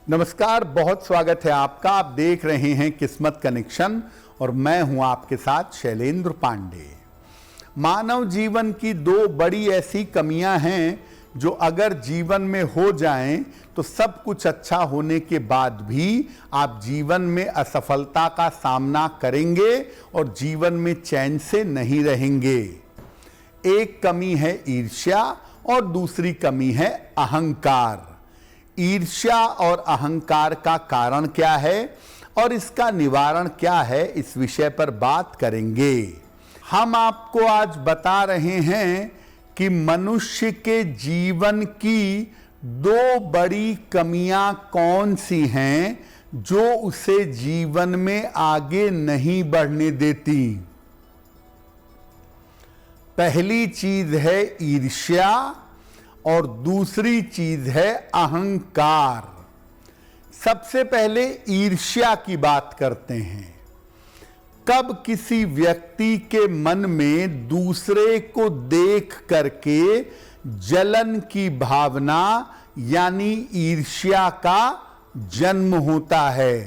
नमस्कार, बहुत स्वागत है आपका। आप देख रहे हैं किस्मत कनेक्शन और मैं हूं आपके साथ शैलेंद्र पांडे। मानव जीवन की दो बड़ी ऐसी कमियां हैं जो अगर जीवन में हो जाएं तो सब कुछ अच्छा होने के बाद भी आप जीवन में असफलता का सामना करेंगे और जीवन में चैन से नहीं रहेंगे। एक कमी है ईर्ष्या और दूसरी कमी है अहंकार। ईर्ष्या और अहंकार का कारण क्या है और इसका निवारण क्या है, इस विषय पर बात करेंगे। हम आपको आज बता रहे हैं कि मनुष्य के जीवन की दो बड़ी कमियां कौन सी हैं जो उसे जीवन में आगे नहीं बढ़ने देती। पहली चीज है ईर्ष्या और दूसरी चीज है अहंकार। सबसे पहले ईर्ष्या की बात करते हैं। कब किसी व्यक्ति के मन में दूसरे को देख करके जलन की भावना यानी ईर्ष्या का जन्म होता है।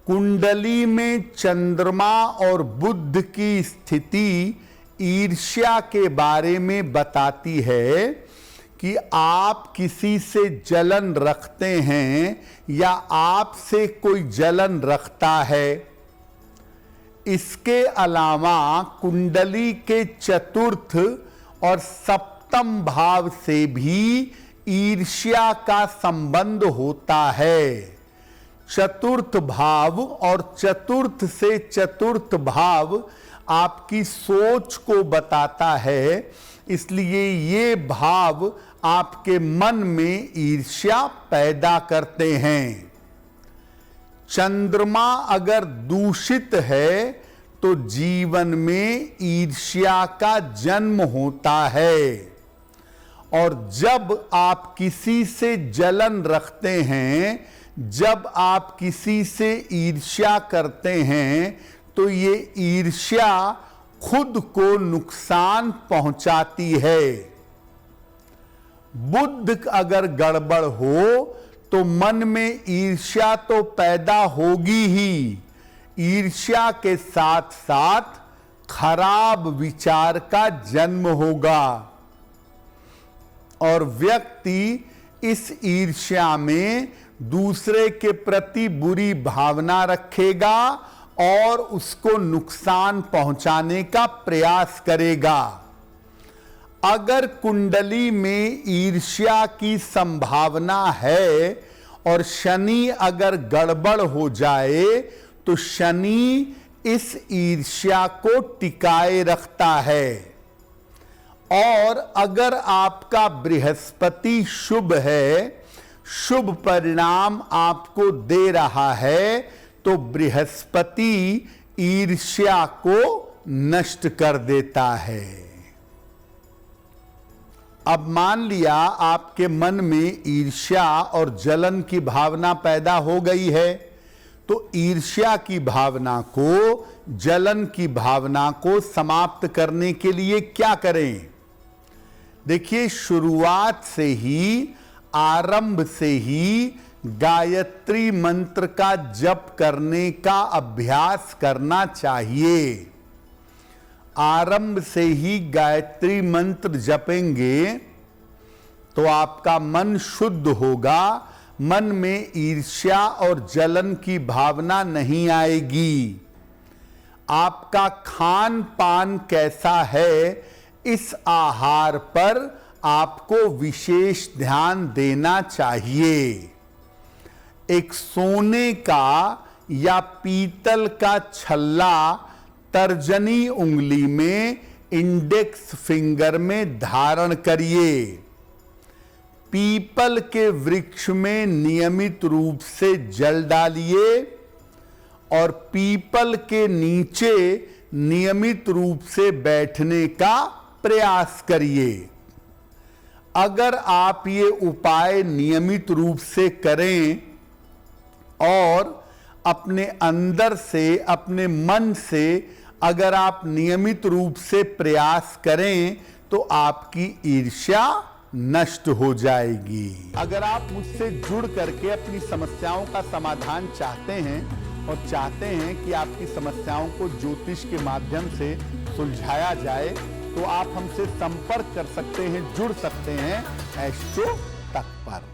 कुंडली में चंद्रमा और बुध की स्थिति ईर्ष्या के बारे में बताती है कि आप किसी से जलन रखते हैं या आपसे कोई जलन रखता है। इसके अलावा कुंडली के चतुर्थ और सप्तम भाव से भी ईर्ष्या का संबंध होता है। चतुर्थ भाव और चतुर्थ से चतुर्थ भाव आपकी सोच को बताता है, इसलिए ये भाव आपके मन में ईर्ष्या पैदा करते हैं। चंद्रमा अगर दूषित है तो जीवन में ईर्ष्या का जन्म होता है। और जब आप किसी से जलन रखते हैं, जब आप किसी से ईर्ष्या करते हैं तो ये ईर्ष्या खुद को नुकसान पहुंचाती है। बुद्ध अगर गड़बड़ हो तो मन में ईर्ष्या तो पैदा होगी ही, ईर्ष्या के साथ साथ खराब विचार का जन्म होगा और व्यक्ति इस ईर्ष्या में दूसरे के प्रति बुरी भावना रखेगा और उसको नुकसान पहुंचाने का प्रयास करेगा। अगर कुंडली में ईर्ष्या की संभावना है और शनि अगर गड़बड़ हो जाए तो शनि इस ईर्ष्या को टिकाए रखता है। और अगर आपका बृहस्पति शुभ है, शुभ परिणाम आपको दे रहा है, तो बृहस्पति ईर्ष्या को नष्ट कर देता है। अब मान लिया आपके मन में ईर्ष्या और जलन की भावना पैदा हो गई है, तो ईर्ष्या की भावना को, जलन की भावना को समाप्त करने के लिए क्या करें? देखिए, शुरुआत से ही, आरंभ से ही गायत्री मंत्र का जप करने का अभ्यास करना चाहिए। आरंभ से ही गायत्री मंत्र जपेंगे तो आपका मन शुद्ध होगा, मन में ईर्ष्या और जलन की भावना नहीं आएगी। आपका खान पान कैसा है, इस आहार पर आपको विशेष ध्यान देना चाहिए। एक सोने का या पीतल का छल्ला तर्जनी उंगली में, इंडेक्स फिंगर में धारण करिए। पीपल के वृक्ष में नियमित रूप से जल डालिए और पीपल के नीचे नियमित रूप से बैठने का प्रयास करिए। अगर आप ये उपाय नियमित रूप से करें और अपने अंदर से, अपने मन से अगर आप नियमित रूप से प्रयास करें तो आपकी ईर्ष्या नष्ट हो जाएगी। अगर आप मुझसे जुड़ करके अपनी समस्याओं का समाधान चाहते हैं और चाहते हैं कि आपकी समस्याओं को ज्योतिष के माध्यम से सुलझाया जाए, तो आप हमसे संपर्क कर सकते हैं, जुड़ सकते हैं एस्ट्रो तक पर।